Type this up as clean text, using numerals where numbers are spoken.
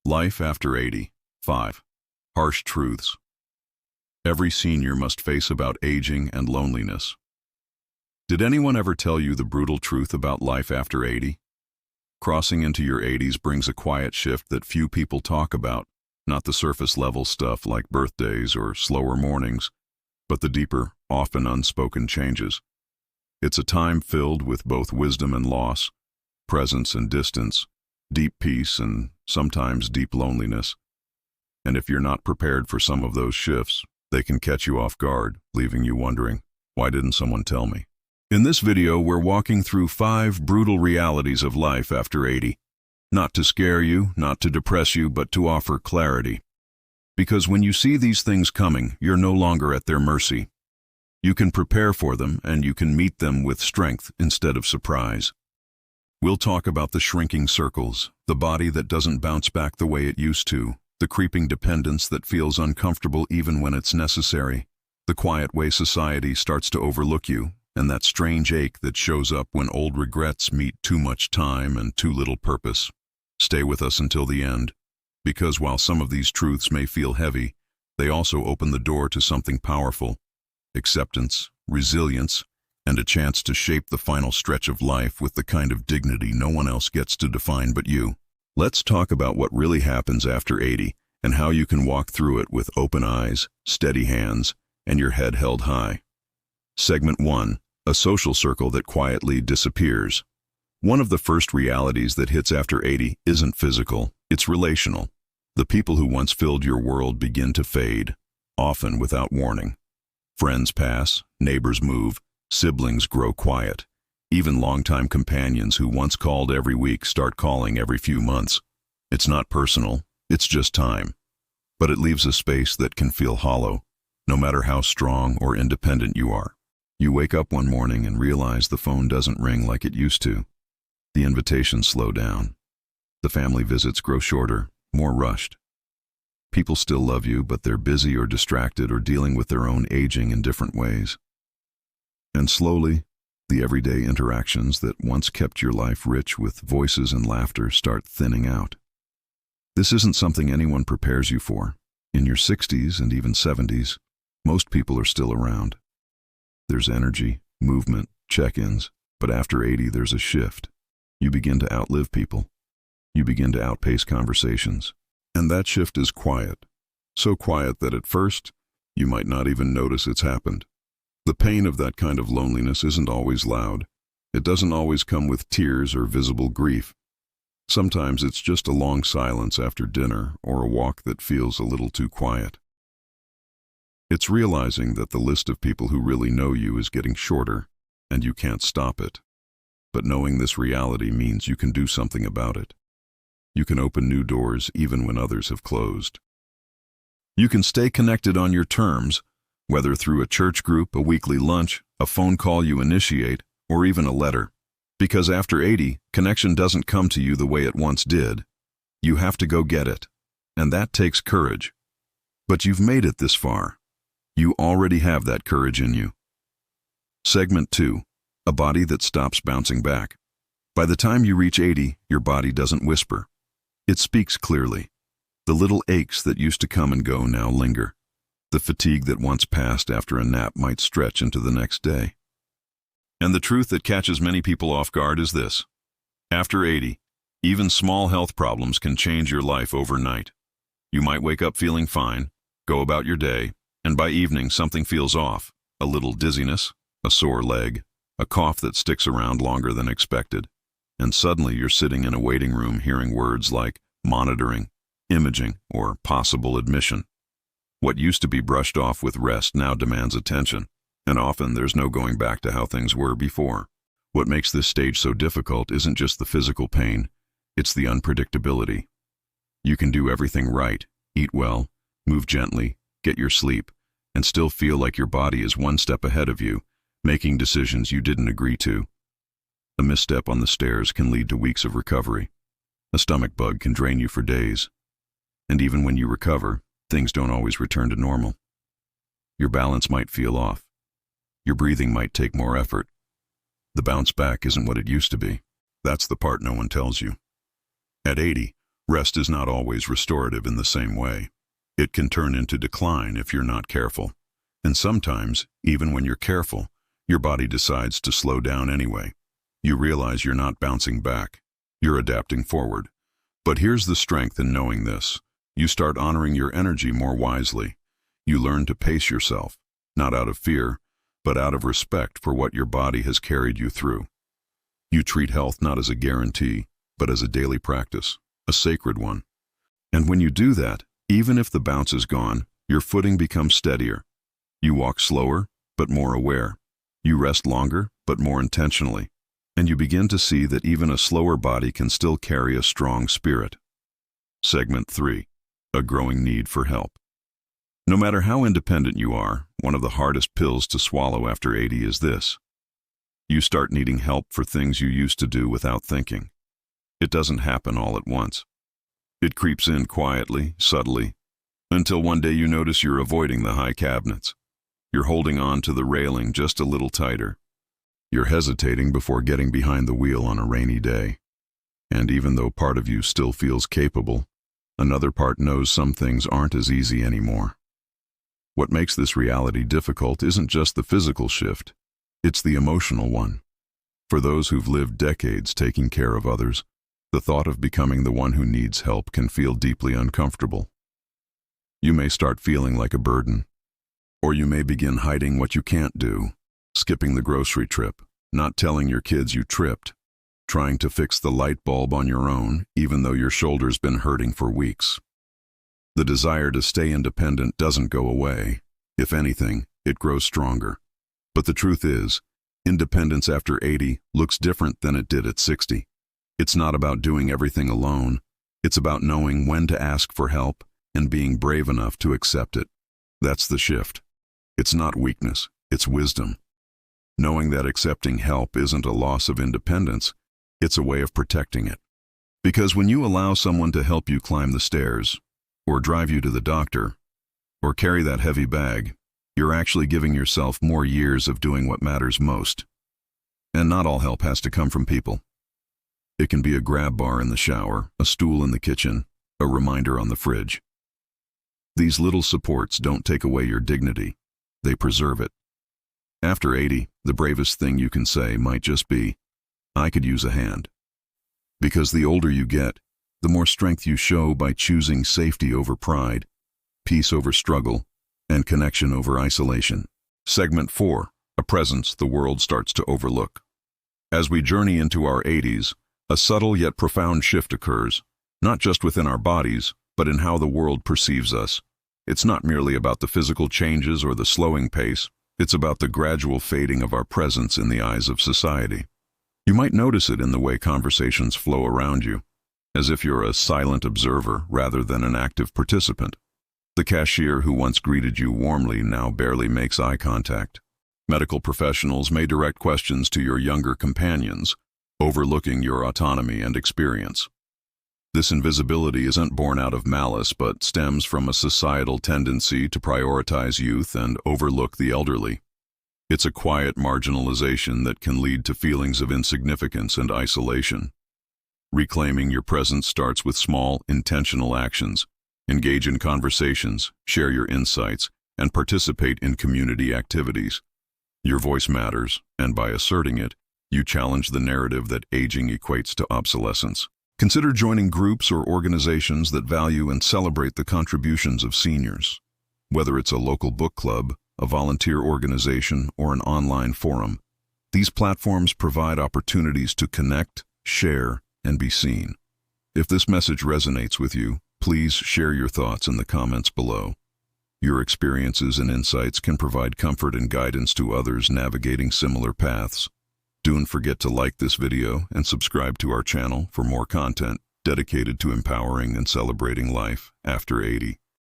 Life after 80. 5. Harsh truths. Every senior must face about aging and loneliness. Did anyone ever tell you the brutal truth about life after 80? Crossing into your 80s brings a quiet shift that few people talk about, not the surface-level stuff like birthdays or slower mornings, but the deeper, often unspoken changes. It's a time filled with both wisdom and loss, presence and distance, deep peace and sometimes deep loneliness. And if you're not prepared for some of those shifts, they can catch you off guard, leaving you wondering, why didn't someone tell me? In this video, we're walking through 5 brutal realities of life after 80. Not to scare you, not to depress you, but to offer clarity. Because when you see these things coming, you're no longer at their mercy. You can prepare for them, and you can meet them with strength instead of surprise. We'll talk about the shrinking circles, the body that doesn't bounce back the way it used to, the creeping dependence that feels uncomfortable even when it's necessary, the quiet way society starts to overlook you, and that strange ache that shows up when old regrets meet too much time and too little purpose. Stay with us until the end, because while some of these truths may feel heavy, they also open the door to something powerful: acceptance, resilience, and a chance to shape the final stretch of life with the kind of dignity no one else gets to define but you. Let's talk about what really happens after 80 and how you can walk through it with open eyes, steady hands, and your head held high. Segment 1. A social circle that quietly disappears. One of the first realities that hits after 80 isn't physical, it's relational. The people who once filled your world begin to fade, often without warning. Friends pass, neighbors move, siblings grow quiet. Even longtime companions who once called every week start calling every few months. It's not personal, it's just time. But it leaves a space that can feel hollow, no matter how strong or independent you are. You wake up one morning and realize the phone doesn't ring like it used to. The invitations slow down. The family visits grow shorter, more rushed. People still love you, but they're busy or distracted or dealing with their own aging in different ways. And slowly, the everyday interactions that once kept your life rich with voices and laughter start thinning out. This isn't something anyone prepares you for. In your 60s and even 70s, most people are still around. There's energy, movement, check-ins, but after 80 there's a shift. You begin to outlive people. You begin to outpace conversations. And that shift is quiet. So quiet that at first, you might not even notice it's happened. The pain of that kind of loneliness isn't always loud. It doesn't always come with tears or visible grief. Sometimes it's just a long silence after dinner or a walk that feels a little too quiet. It's realizing that the list of people who really know you is getting shorter, and you can't stop it. But knowing this reality means you can do something about it. You can open new doors even when others have closed. You can stay connected on your terms, whether through a church group, a weekly lunch, a phone call you initiate, or even a letter. Because after 80, connection doesn't come to you the way it once did. You have to go get it. And that takes courage. But you've made it this far. You already have that courage in you. Segment 2. A body that stops bouncing back. By the time you reach 80, your body doesn't whisper. It speaks clearly. The little aches that used to come and go now linger. The fatigue that once passed after a nap might stretch into the next day. And the truth that catches many people off guard is this: after 80, even small health problems can change your life overnight. You might wake up feeling fine, go about your day, and by evening something feels off. A little dizziness, a sore leg, a cough that sticks around longer than expected. And suddenly you're sitting in a waiting room hearing words like monitoring, imaging, or possible admission. What used to be brushed off with rest now demands attention, and often there's no going back to how things were before. What makes this stage so difficult isn't just the physical pain, it's the unpredictability. You can do everything right, eat well, move gently, get your sleep, and still feel like your body is one step ahead of you, making decisions you didn't agree to. A misstep on the stairs can lead to weeks of recovery. A stomach bug can drain you for days. And even when you recover, things don't always return to normal. Your balance might feel off. Your breathing might take more effort. The bounce back isn't what it used to be. That's the part no one tells you. At 80, Rest is not always restorative in the same way. It can turn into decline if you're not careful. And sometimes, even when you're careful, your body decides to slow down anyway. You realize you're not bouncing back. You're adapting forward. But here's the strength in knowing this. You start honoring your energy more wisely. You learn to pace yourself, not out of fear, but out of respect for what your body has carried you through. You treat health not as a guarantee, but as a daily practice, a sacred one. And when you do that, even if the bounce is gone, your footing becomes steadier. You walk slower, but more aware. You rest longer, but more intentionally. And you begin to see that even a slower body can still carry a strong spirit. Segment 3. A growing need for help. No matter how independent you are, one of the hardest pills to swallow after 80 is this. You start needing help for things you used to do without thinking. It doesn't happen all at once. It creeps in quietly, subtly, until one day you notice you're avoiding the high cabinets. You're holding on to the railing just a little tighter. You're hesitating before getting behind the wheel on a rainy day. And even though part of you still feels capable, another part knows some things aren't as easy anymore. What makes this reality difficult isn't just the physical shift, it's the emotional one. For those who've lived decades taking care of others, the thought of becoming the one who needs help can feel deeply uncomfortable. You may start feeling like a burden, or you may begin hiding what you can't do, skipping the grocery trip, not telling your kids you tripped, trying to fix the light bulb on your own even though your shoulder's been hurting for weeks. The desire to stay independent doesn't go away. If anything, it grows stronger. But the truth is, independence after 80 looks different than it did at 60. It's not about doing everything alone. It's about knowing when to ask for help and being brave enough to accept it. That's the shift. It's not weakness, it's wisdom. Knowing that accepting help isn't a loss of independence, it's a way of protecting it. Because when you allow someone to help you climb the stairs, or drive you to the doctor, or carry that heavy bag, you're actually giving yourself more years of doing what matters most. And not all help has to come from people. It can be a grab bar in the shower, a stool in the kitchen, a reminder on the fridge. These little supports don't take away your dignity, they preserve it. After 80, the bravest thing you can say might just be, I could use a hand. Because the older you get, the more strength you show by choosing safety over pride, peace over struggle, and connection over isolation. Segment 4. A presence the world starts to overlook. As we journey into our 80s, a subtle yet profound shift occurs, not just within our bodies, but in how the world perceives us. It's not merely about the physical changes or the slowing pace, it's about the gradual fading of our presence in the eyes of society. You might notice it in the way conversations flow around you, as if you're a silent observer rather than an active participant. The cashier who once greeted you warmly now barely makes eye contact. Medical professionals may direct questions to your younger companions, overlooking your autonomy and experience. This invisibility isn't born out of malice, but stems from a societal tendency to prioritize youth and overlook the elderly. It's a quiet marginalization that can lead to feelings of insignificance and isolation. Reclaiming your presence starts with small, intentional actions. Engage in conversations, share your insights, and participate in community activities. Your voice matters, and by asserting it, you challenge the narrative that aging equates to obsolescence. Consider joining groups or organizations that value and celebrate the contributions of seniors. Whether it's a local book club, a volunteer organization, or an online forum, these platforms provide opportunities to connect, share, and be seen. If this message resonates with you, please share your thoughts in the comments below. Your experiences and insights can provide comfort and guidance to others navigating similar paths. Don't forget to like this video and subscribe to our channel for more content dedicated to empowering and celebrating life after 80.